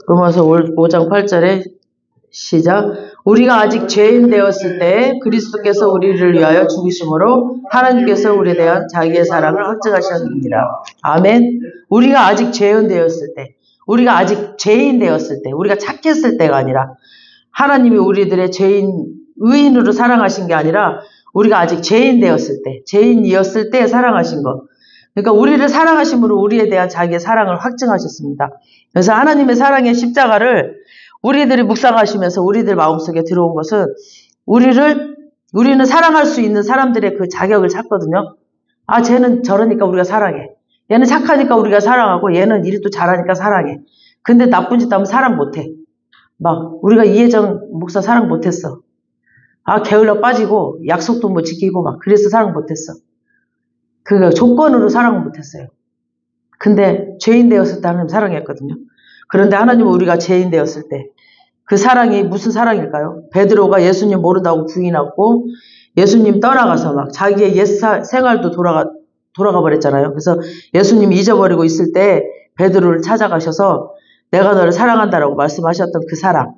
로마서 5장 8절에 시작. 우리가 아직 죄인 되었을 때 그리스도께서 우리를 위하여 죽으심으로 하나님께서 우리에 대한 자기의 사랑을 확증하셨느니라. 아멘. 우리가 아직 죄인 되었을 때, 우리가 아직 죄인 되었을 때, 우리가 착했을 때가 아니라 하나님이 우리들의 의인으로 사랑하신 게 아니라 우리가 아직 죄인 되었을 때, 죄인이었을 때 사랑하신 것. 그러니까 우리를 사랑하심으로 우리에 대한 자기의 사랑을 확증하셨습니다. 그래서 하나님의 사랑의 십자가를 우리들이 묵상하시면서 우리들 마음속에 들어온 것은 우리는 사랑할 수 있는 사람들의 그 자격을 찾거든요. 아, 쟤는 저러니까 우리가 사랑해. 얘는 착하니까 우리가 사랑하고 얘는 일도 잘하니까 사랑해. 근데 나쁜 짓 하면 사랑 못해. 막 우리가 이혜정 목사 사랑 못했어. 아, 게을러 빠지고 약속도 못 지키고 막 그래서 사랑 못했어. 그 조건으로 사랑을 못했어요. 근데 죄인 되었을 때 하나님 사랑했거든요. 그런데 하나님은 우리가 죄인 되었을 때 그 사랑이 무슨 사랑일까요? 베드로가 예수님 모른다고 부인하고 예수님 떠나가서 막 자기의 옛 생활도 돌아가 버렸잖아요. 그래서 예수님 잊어버리고 있을 때 베드로를 찾아가셔서 내가 너를 사랑한다라고 말씀하셨던 그 사랑.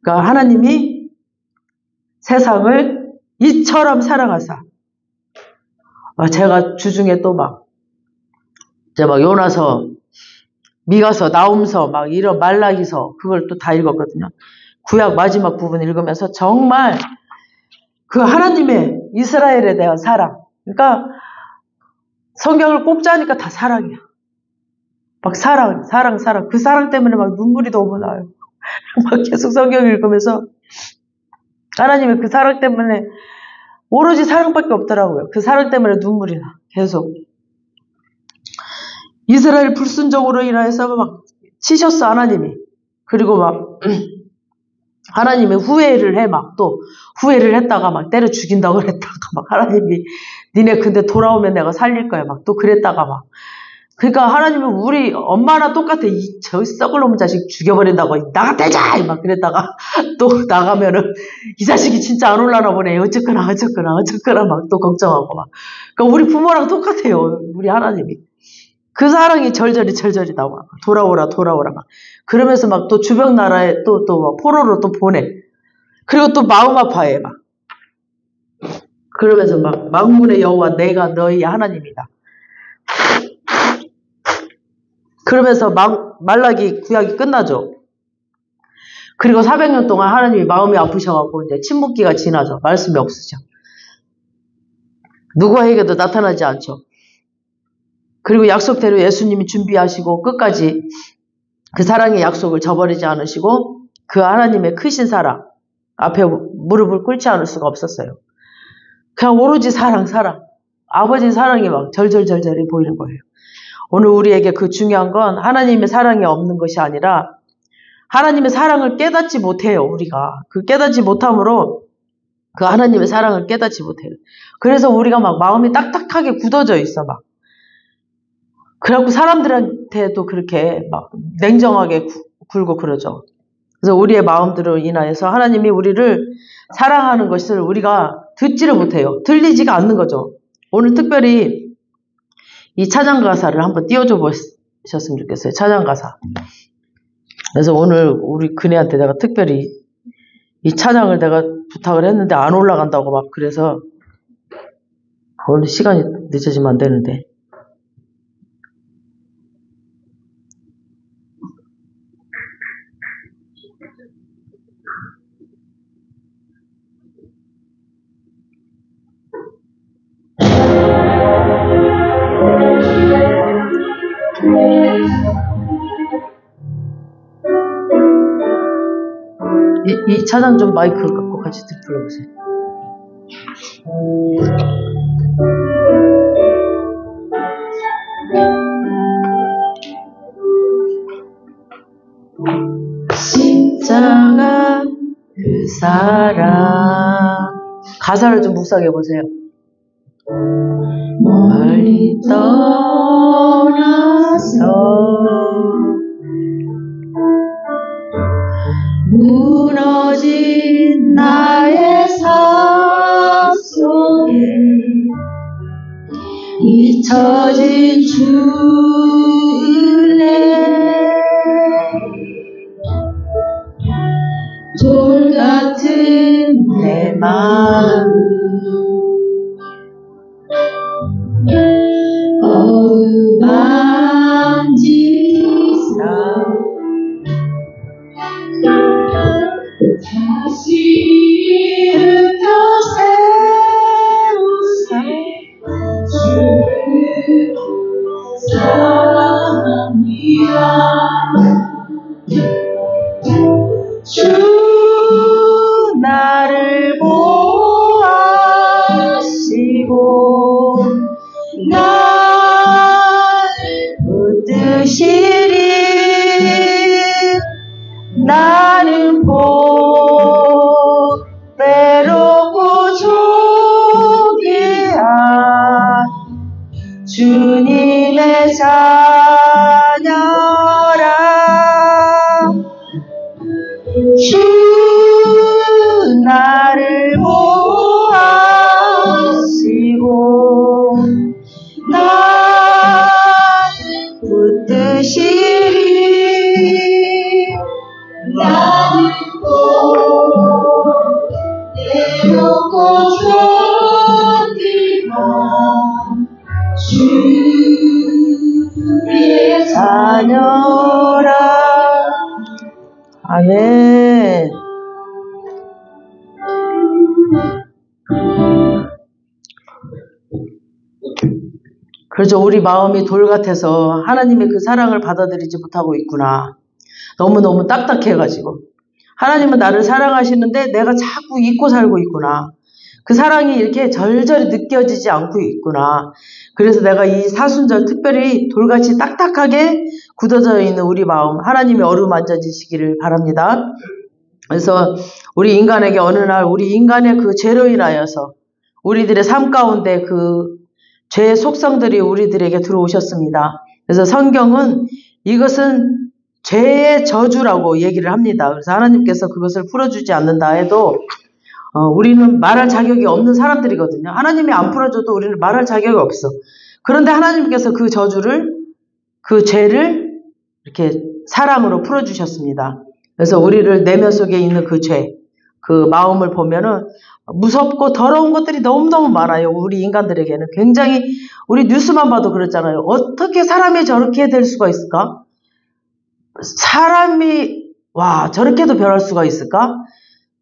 그러니까 하나님이 세상을 이처럼 사랑하사. 제가 주중에 또 제가 막 요나서, 미가서, 나움서, 막 이런 말라기서 그걸 또 다 읽었거든요. 구약 마지막 부분 읽으면서 정말 그 하나님의 이스라엘에 대한 사랑. 그러니까 성경을 꼽자니까 다 사랑이야. 막 사랑. 그 사랑 때문에 막 눈물이 너무 나요. 막 계속 성경 읽으면서 하나님의 그 사랑 때문에 오로지 사랑밖에 없더라고요. 그 사랑 때문에 눈물이 나. 계속. 이스라엘 불순종으로 인해서 막 치셨어, 하나님이. 그리고 하나님이 후회를 해, 또 후회를 했다가 때려 죽인다고 그랬다가 하나님이 니네 근데 돌아오면 내가 살릴 거야. 또 그랬다가 그러니까 하나님은 우리 엄마랑 똑같아. 저 썩을 놈의 자식 죽여버린다고 나가대자! 그랬다가 또 나가면은 이 자식이 진짜 안 올라나 보네. 어쨌거나 또 걱정하고 그러니까 우리 부모랑 똑같아요. 우리 하나님이. 그 사랑이 절절히 나와. 돌아오라. 그러면서 또 주변 나라에 또 포로로 또 보내. 그리고 또 마음 아파해 막. 그러면서 막 만군의 여호와 내가 너희 하나님이다. 그러면서 말라기 구약이 끝나죠. 그리고 400년 동안 하나님이 마음이 아프셔갖고 이제 침묵기가 지나죠. 말씀이 없으죠. 누구에게도 나타나지 않죠. 그리고 약속대로 예수님이 준비하시고 끝까지 그 사랑의 약속을 저버리지 않으시고 그 하나님의 크신 사랑 앞에 무릎을 꿇지 않을 수가 없었어요. 그냥 오로지 사랑. 아버지 사랑이 막 절절절절이 보이는 거예요. 오늘 우리에게 그 중요한 건 하나님의 사랑이 없는 것이 아니라 하나님의 사랑을 깨닫지 못해요. 우리가 그 깨닫지 못함으로 그 하나님의 사랑을 깨닫지 못해요. 그래서 우리가 막 마음이 딱딱하게 굳어져 있어 막. 그래갖고 사람들한테도 그렇게 막 냉정하게 굴고 그러죠. 그래서 우리의 마음들로 인하여서 하나님이 우리를 사랑하는 것을 우리가 듣지를 못해요. 들리지가 않는 거죠. 오늘 특별히 이 찬양가사를 한번 띄워줘 보셨으면 좋겠어요. 찬양가사. 그래서 오늘 우리 그네한테 내가 특별히 이 찬양을 내가 부탁을 했는데 안 올라간다고 막 그래서 오늘 시간이 늦어지면 안 되는데. 이 찬양 좀 마이크 갖고 같이 불러보세요. 십자가 그 사랑 가사를 좀 묵상해 보세요. 멀리 떠나서 무너진 나의 삶 속에 잊혀진 주은혜 돌 같은 내 마음 어루만지사 다시 흩어 세우사 주를 사랑합니다. 주 나를 보아시고 나를 붙드시리. 나는 외롭고 조기한 주님의 자녀라. 주 나를 보아시고 나를 붙드시리. 나는 외롭고 조기한 주의 자녀라. 아멘. 그렇죠. 우리 마음이 돌 같아서 하나님의 그 사랑을 받아들이지 못하고 있구나. 너무너무 딱딱해가지고. 하나님은 나를 사랑하시는데 내가 자꾸 잊고 살고 있구나. 그 사랑이 이렇게 절절히 느껴지지 않고 있구나. 그래서 내가 이 사순절 특별히 돌같이 딱딱하게 굳어져 있는 우리 마음 하나님이 어루만져지시기를 바랍니다. 그래서 우리 인간에게 어느 날 우리 인간의 그 죄로 인하여서 우리들의 삶 가운데 그 죄의 속성들이 우리들에게 들어오셨습니다. 그래서 성경은 이것은 죄의 저주라고 얘기를 합니다. 그래서 하나님께서 그것을 풀어주지 않는다 해도 우리는 말할 자격이 없는 사람들이거든요. 하나님이 안 풀어줘도 우리는 말할 자격이 없어. 그런데 하나님께서 그 저주를, 그 죄를 이렇게 사랑으로 풀어주셨습니다. 그래서 우리를 내면 속에 있는 그 죄, 그 마음을 보면은 무섭고 더러운 것들이 너무너무 많아요. 우리 인간들에게는. 굉장히, 우리 뉴스만 봐도 그렇잖아요. 어떻게 사람이 저렇게 될 수가 있을까? 사람이, 와, 저렇게도 변할 수가 있을까?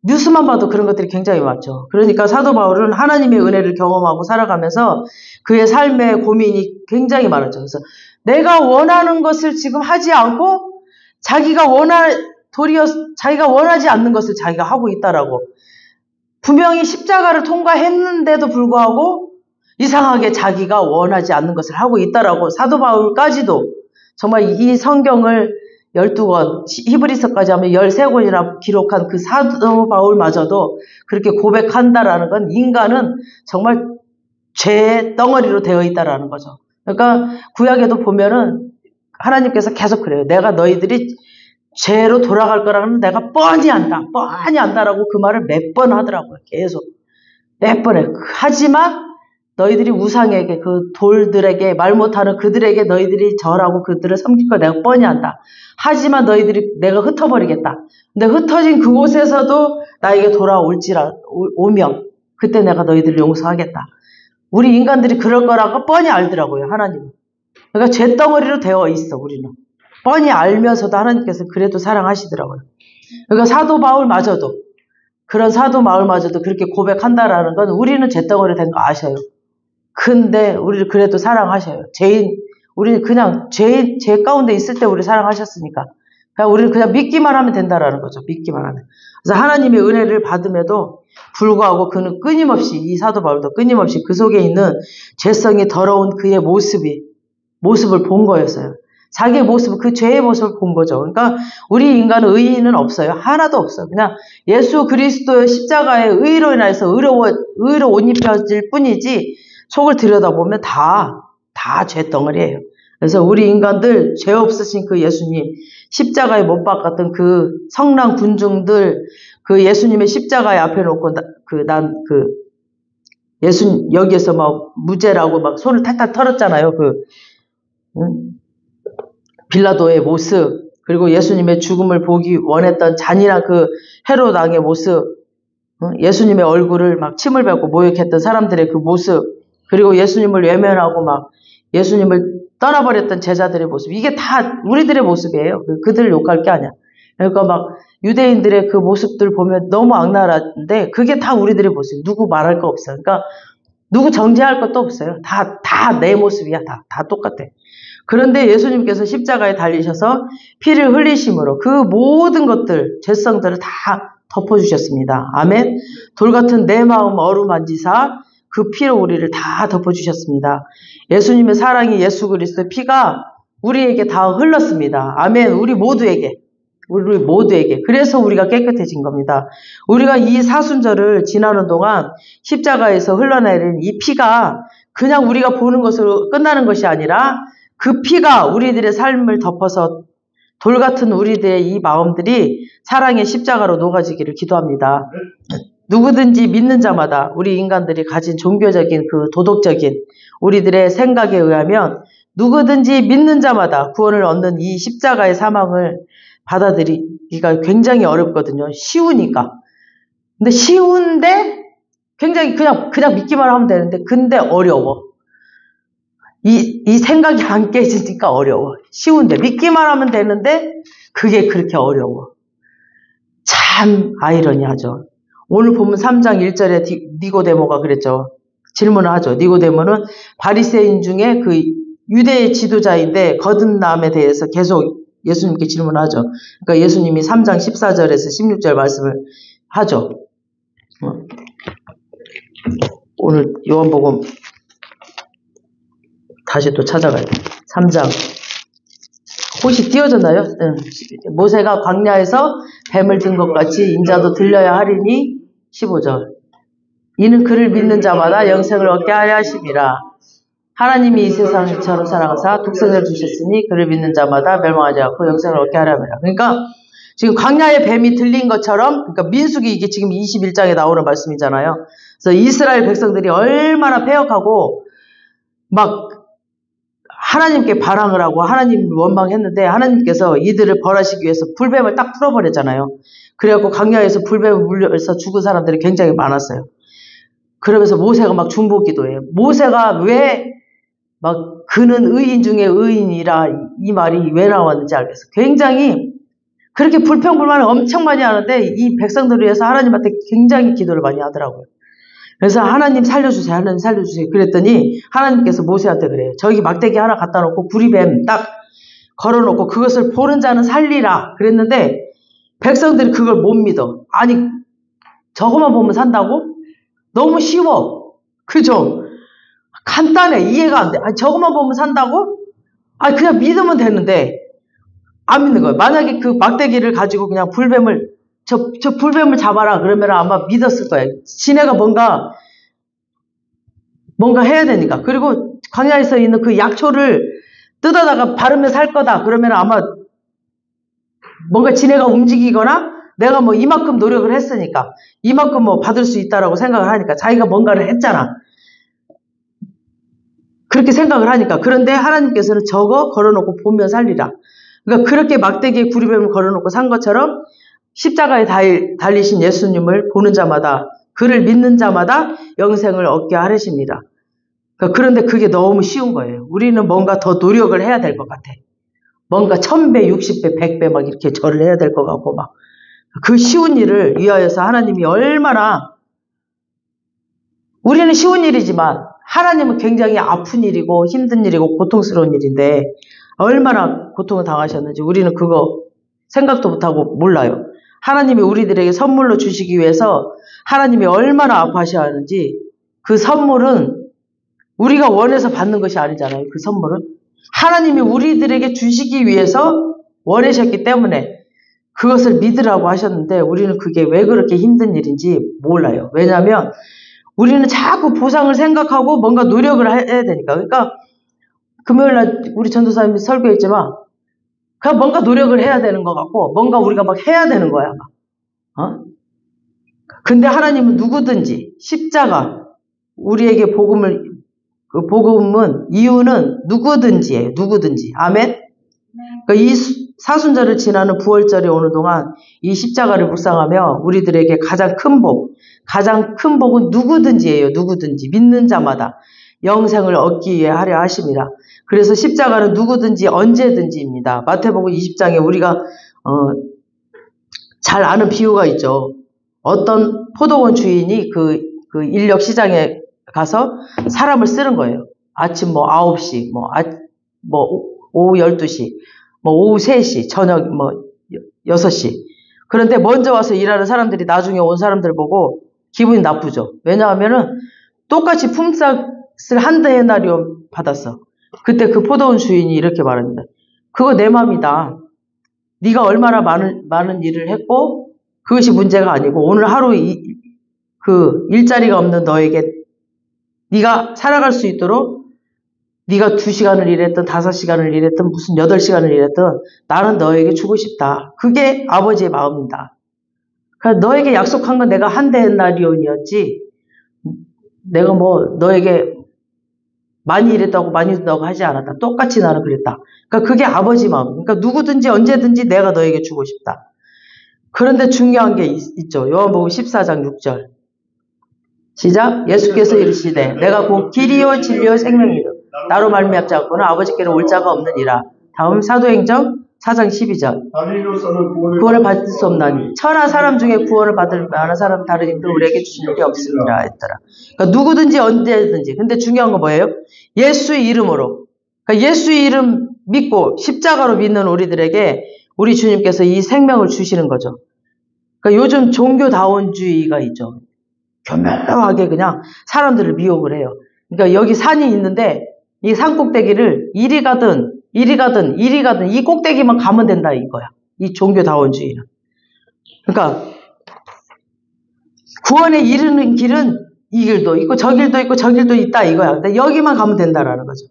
뉴스만 봐도 그런 것들이 굉장히 많죠. 그러니까 사도 바울은 하나님의 은혜를 경험하고 살아가면서 그의 삶의 고민이 굉장히 많았죠. 그래서 내가 원하는 것을 지금 하지 않고 도리어 자기가 원하지 않는 것을 자기가 하고 있다라고. 분명히 십자가를 통과했는데도 불구하고 이상하게 자기가 원하지 않는 것을 하고 있다라고 사도 바울까지도 정말 이 성경을 12권, 히브리서까지 하면 13권이나 기록한 그 사도 바울마저도 그렇게 고백한다라는 건 인간은 정말 죄의 덩어리로 되어 있다라는 거죠. 그러니까 구약에도 보면은 하나님께서 계속 그래요. 내가 너희들이 죄로 돌아갈 거라면 내가 뻔히 안다라고 그 말을 몇 번 하더라고요. 계속. 몇 번 해. 하지만 너희들이 우상에게, 그 돌들에게, 말 못하는 그들에게 너희들이 절하고 그들을 섬길 걸 내가 뻔히 안다. 하지만 너희들이 내가 흩어버리겠다. 근데 흩어진 그곳에서도 나에게 오면 그때 내가 너희들을 용서하겠다. 우리 인간들이 그럴 거라고 뻔히 알더라고요. 하나님은. 그러니까 죄덩어리로 되어 있어. 우리는. 뻔히 알면서도 하나님께서 그래도 사랑하시더라고요. 그러니까 사도 바울마저도, 그런 사도 바울마저도 그렇게 고백한다라는 건 우리는 죄덩어리 된 거 아셔요. 근데 우리를 그래도 사랑하셔요. 우리는 그냥 죄 가운데 있을 때 우리 사랑하셨으니까. 그냥 우리는 그냥 믿기만 하면 된다라는 거죠. 믿기만 하면. 그래서 하나님의 은혜를 받음에도 불구하고 그는 끊임없이, 이 사도 바울도 끊임없이 그 속에 있는 죄성이 더러운 그의 모습을 본 거였어요. 자기의 모습, 그 죄의 모습을 본 거죠. 그러니까 우리 인간은 의인은 없어요. 하나도 없어요. 그냥 예수 그리스도의 십자가의 의로 인해서 의로 옷 입혀질 뿐이지 속을 들여다보면 다 죄덩어리예요. 그래서 우리 인간들, 죄 없으신 그 예수님, 십자가에 못 박았던 그 성난 군중들, 그 예수님의 십자가에 앞에 놓고 여기에서 막 무죄라고 막 손을 탈탈 털었잖아요. 빌라도의 모습, 그리고 예수님의 죽음을 보기 원했던 잔인한 그 헤롯 왕의 모습, 예수님의 얼굴을 막 침을 뱉고 모욕했던 사람들의 그 모습, 그리고 예수님을 외면하고 막 예수님을 떠나버렸던 제자들의 모습, 이게 다 우리들의 모습이에요. 그들을 욕할 게 아니야. 그러니까 막 유대인들의 그 모습들 보면 너무 악랄한데 그게 다 우리들의 모습이에요. 누구 말할 거 없어요. 그러니까 누구 정죄할 것도 없어요. 다 내 모습이야. 다 똑같아. 그런데 예수님께서 십자가에 달리셔서 피를 흘리심으로 그 모든 것들, 죄성들을 다 덮어주셨습니다. 아멘. 돌같은 내 마음 어루만지사 그 피로 우리를 다 덮어주셨습니다. 예수님의 사랑이, 예수 그리스도의 피가 우리에게 다 흘렀습니다. 아멘. 우리 모두에게. 그래서 우리가 깨끗해진 겁니다. 우리가 이 사순절을 지나는 동안 십자가에서 흘러내린 이 피가 그냥 우리가 보는 것으로 끝나는 것이 아니라 그 피가 우리들의 삶을 덮어서 돌같은 우리들의 이 마음들이 사랑의 십자가로 녹아지기를 기도합니다. 누구든지 믿는 자마다 우리 인간들이 가진 종교적인 그 도덕적인 우리들의 생각에 의하면 누구든지 믿는 자마다 구원을 얻는 이 십자가의 사망을 받아들이기가 굉장히 어렵거든요. 쉬우니까. 근데 쉬운데 굉장히 그냥 믿기만 하면 되는데 근데 어려워. 이 생각이 안 깨지니까 어려워. 쉬운데 믿기만 하면 되는데 그게 그렇게 어려워. 참 아이러니하죠. 오늘 보면 3장 1절에 니고데모가 그랬죠. 질문을 하죠. 니고데모는 바리새인 중에 그 유대의 지도자인데 거듭남에 대해서 계속 예수님께 질문하죠. 그러니까 예수님이 3장 14절에서 16절 말씀을 하죠. 오늘 요한복음 다시 또 찾아가야 돼. 3장. 혹시 띄워졌나요? 모세가 광야에서 뱀을 든 것 같이 인자도 들려야 하리니 15절. 이는 그를 믿는 자마다 영생을 얻게 하려 하심이라. 하나님이 이 세상을 이처럼 사랑하사 독생자를 주셨으니 그를 믿는 자마다 멸망하지 않고 영생을 얻게 하려 함이라. 그러니까 지금 광야에 뱀이 들린 것처럼, 그러니까 민수기 이게 지금 21장에 나오는 말씀이잖아요. 그래서 이스라엘 백성들이 얼마나 패역하고 막 하나님께 반항을 하고 하나님을 원망했는데 하나님께서 이들을 벌하시기 위해서 불뱀을 딱 풀어버렸잖아요. 그래갖고 광야에서 불뱀을 물려서 죽은 사람들이 굉장히 많았어요. 그러면서 모세가 막 중보기도해요. 모세가 왜 막 그는 의인 중에 의인이라 이 말이 왜 나왔는지 알겠어. 굉장히 그렇게 불평불만을 엄청 많이 하는데 이 백성들을 위해서 하나님한테 굉장히 기도를 많이 하더라고요. 그래서 하나님 살려주세요. 하나님 살려주세요. 그랬더니 하나님께서 모세한테 그래요. 저기 막대기 하나 갖다 놓고 구리뱀 딱 걸어놓고 그것을 보는 자는 살리라 그랬는데 백성들이 그걸 못 믿어. 아니 저거만 보면 산다고? 너무 쉬워. 그죠? 간단해. 이해가 안 돼. 아니, 저거만 보면 산다고? 아니 그냥 믿으면 되는데 안 믿는 거예요. 만약에 그 막대기를 가지고 그냥 불뱀을 저 불뱀을 잡아라 그러면 아마 믿었을 거예요. 지네가 뭔가 해야 되니까. 그리고 광야에서 있는 그 약초를 뜯어다가 바르면 살 거다 그러면 아마 뭔가 지네가 움직이거나 내가 뭐 이만큼 노력을 했으니까 이만큼 뭐 받을 수 있다라고 생각을 하니까 자기가 뭔가를 했잖아. 그렇게 생각을 하니까. 그런데 하나님께서는 저거 걸어놓고 보면 살리라. 그러니까 그렇게 막대기에 구리뱀을 걸어놓고 산 것처럼 십자가에 달리신 예수님을 보는 자마다 그를 믿는 자마다 영생을 얻게 하시니라. 그러니까 그런데 그게 너무 쉬운 거예요. 우리는 뭔가 더 노력을 해야 될 것 같아. 뭔가 1000배, 60배, 100배 막 이렇게 절을 해야 될 것 같고 막 그 쉬운 일을 위하여서 하나님이 얼마나 우리는 쉬운 일이지만 하나님은 굉장히 아픈 일이고 힘든 일이고 고통스러운 일인데 얼마나 고통을 당하셨는지 우리는 그거 생각도 못하고 몰라요. 하나님이 우리들에게 선물로 주시기 위해서 하나님이 얼마나 아파하셔야 하는지 그 선물은 우리가 원해서 받는 것이 아니잖아요. 그 선물은 하나님이 우리들에게 주시기 위해서 원하셨기 때문에 그것을 믿으라고 하셨는데 우리는 그게 왜 그렇게 힘든 일인지 몰라요. 왜냐하면 우리는 자꾸 보상을 생각하고 뭔가 노력을 해야 되니까. 그러니까 금요일날 우리 전도사님이 설교했지만 그냥 뭔가 노력을 해야 되는 것 같고 뭔가 우리가 막 해야 되는 거야. 근데 하나님은 누구든지 십자가 우리에게 복음은 이유는 누구든지예요. 누구든지. 아멘. 그러니까 이 사순절을 지나는 부활절이 오는 동안 이 십자가를 묵상하며 우리들에게 가장 큰 복은 누구든지예요. 누구든지 믿는 자마다 영생을 얻기 위해 하려 하심이라. 그래서 십자가는 누구든지 언제든지입니다. 마태복음 20장에 우리가 잘 아는 비유가 있죠. 어떤 포도원 주인이 그 인력 시장에 가서 사람을 쓰는 거예요. 아침 9시, 오후 12시, 오후 3시, 저녁 6시. 그런데 먼저 와서 일하는 사람들이 나중에 온 사람들 보고 기분이 나쁘죠. 왜냐하면은 똑같이 품삯을 한 데나리온 받았어. 그때 그 포도원 주인이 이렇게 말합니다. 그거 내 맘이다. 네가 얼마나 많은 일을 했고 그것이 문제가 아니고 오늘 하루 그 일자리가 없는 너에게 네가 살아갈 수 있도록 네가 2시간을 일했든 5시간을 일했든 무슨 8시간을 일했든 나는 너에게 주고 싶다. 그게 아버지의 마음이다. 그러니까 너에게 약속한 건 내가 한 데나리온이었지 내가 너에게 많이 일했다고 많이 준다고 하지 않았다. 똑같이 나는 그랬다. 그러니까 그게 아버지 마음. 그러니까 누구든지 언제든지 내가 너에게 주고 싶다. 그런데 중요한 게 있죠. 요한복음 14장 6절. 시작. 예수께서 이르시되 내가 곧 길이요 진리요 생명이요 나로 말미암지 않고는 아버지께로 올 자가 없느니라. 다음 사도행전 4장 12절. 구원을 받을 수 없나니 천하 사람 중에 구원을 받을 만한 사람 다른 힘도 우리에게 주신 일이 없습니다 했더라. 그러니까 누구든지 언제든지. 근데 중요한 건 뭐예요? 예수의 이름으로. 그러니까 예수의 이름 믿고 십자가로 믿는 우리들에게 우리 주님께서 이 생명을 주시는 거죠. 그러니까 요즘 종교다원주의가 있죠. 교묘하게 그냥 사람들을 미혹을 해요. 그러니까 여기 산이 있는데 이 산 꼭대기를 이리 가든 이 꼭대기만 가면 된다 이거야. 이 종교다원주의는. 그러니까 구원에 이르는 길은 이 길도 있고 저 길도 있고 저 길도 있다 이거야. 근데 여기만 가면 된다라는 거죠.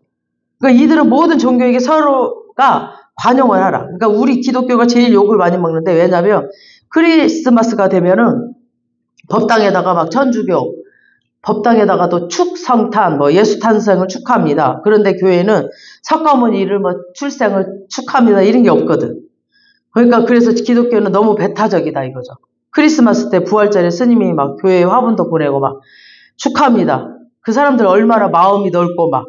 그러니까 이들은 모든 종교에게 서로가 관용을 하라. 그러니까 우리 기독교가 제일 욕을 많이 먹는데 왜냐하면 크리스마스가 되면은 법당에다가 막 천주교 법당에다가도 축성탄, 예수 탄생을 축하합니다. 그런데 교회는 석가모니를 출생을 축하합니다. 이런 게 없거든. 그러니까 그래서 기독교는 너무 배타적이다 이거죠. 크리스마스 때 부활절에 스님이 막 교회에 화분도 보내고 막 축하합니다. 그 사람들 얼마나 마음이 넓고 막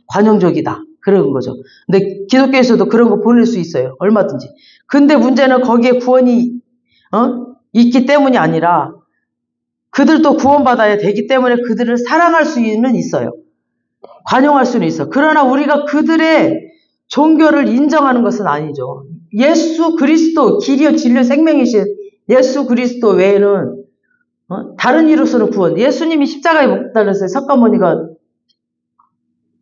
관용적이다. 그런 거죠. 근데 기독교에서도 그런 거 보낼 수 있어요. 얼마든지. 근데 문제는 거기에 구원이 있기 때문이 아니라 그들도 구원받아야 되기 때문에 그들을 사랑할 수는 있어요. 관용할 수는 있어. 그러나 우리가 그들의 종교를 인정하는 것은 아니죠. 예수 그리스도 길이요 진리요 생명이신 예수 그리스도 외에는 다른 이로서는 구원. 예수님이 십자가에 못 달렸어요. 석가모니가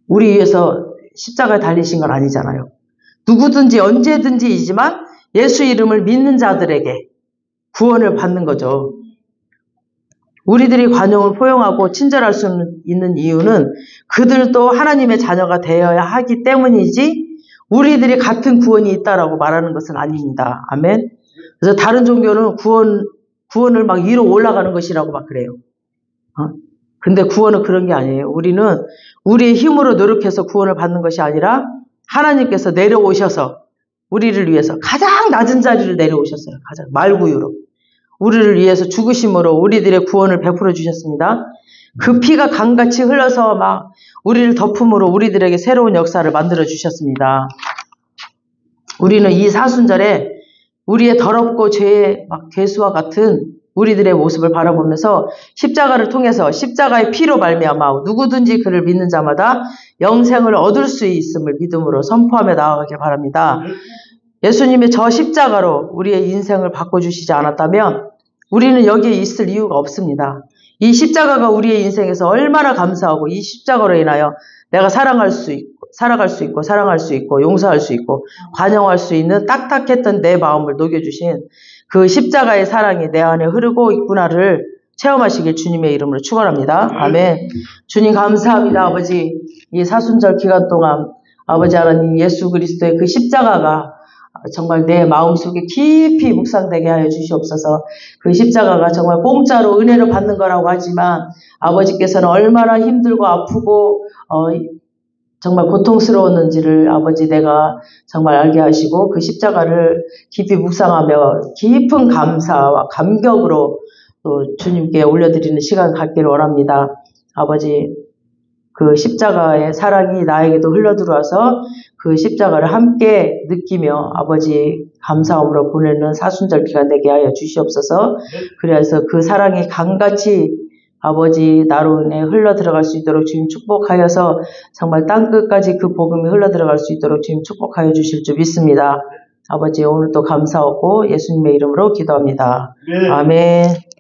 우리 위해서 십자가에 달리신 건 아니잖아요. 누구든지 언제든지이지만 예수 이름을 믿는 자들에게 구원을 받는 거죠. 우리들이 관용을 포용하고 친절할 수 있는 이유는 그들도 하나님의 자녀가 되어야 하기 때문이지 우리들이 같은 구원이 있다라고 말하는 것은 아닙니다. 아멘. 그래서 다른 종교는 구원을 막 위로 올라가는 것이라고 막 그래요. 근데 구원은 그런 게 아니에요. 우리는 우리의 힘으로 노력해서 구원을 받는 것이 아니라 하나님께서 내려오셔서 우리를 위해서 가장 낮은 자리를 내려오셨어요. 가장 말구유로. 우리를 위해서 죽으심으로 우리들의 구원을 베풀어 주셨습니다. 그 피가 강같이 흘러서 막 우리를 덮음으로 우리들에게 새로운 역사를 만들어 주셨습니다. 우리는 이 사순절에 우리의 더럽고 죄의 막 괴수와 같은 우리들의 모습을 바라보면서 십자가를 통해서 십자가의 피로 말미암아 누구든지 그를 믿는 자마다 영생을 얻을 수 있음을 믿음으로 선포하며 나아가길 바랍니다. 예수님이 저 십자가로 우리의 인생을 바꿔주시지 않았다면 우리는 여기에 있을 이유가 없습니다. 이 십자가가 우리의 인생에서 얼마나 감사하고 이 십자가로 인하여 내가 살아갈 수 있고 사랑할 수 있고 용서할 수 있고 관용할 수 있는 딱딱했던 내 마음을 녹여주신 그 십자가의 사랑이 내 안에 흐르고 있구나를 체험하시길 주님의 이름으로 축원합니다. 아멘. 주님 감사합니다. 아버지 이 사순절 기간 동안 아버지 하나님 예수 그리스도의 그 십자가가 정말 내 마음속에 깊이 묵상되게 하여 주시옵소서. 그 십자가가 정말 공짜로 은혜를 받는 거라고 하지만 아버지께서는 얼마나 힘들고 아프고 정말 고통스러웠는지를 아버지 내가 정말 알게 하시고 그 십자가를 깊이 묵상하며 깊은 감사와 감격으로 또 주님께 올려드리는 시간 갖기를 원합니다. 아버지 그 십자가의 사랑이 나에게도 흘러들어와서 그 십자가를 함께 느끼며 아버지 감사함으로 보내는 사순절 기간 되게 하여 주시옵소서. 그래서 그 사랑이 강같이 아버지 나로 인해 흘러들어갈 수 있도록 주님 축복하여서 정말 땅끝까지 그 복음이 흘러들어갈 수 있도록 주님 축복하여 주실 줄 믿습니다. 아버지 오늘도 감사하고 예수님의 이름으로 기도합니다. 아멘.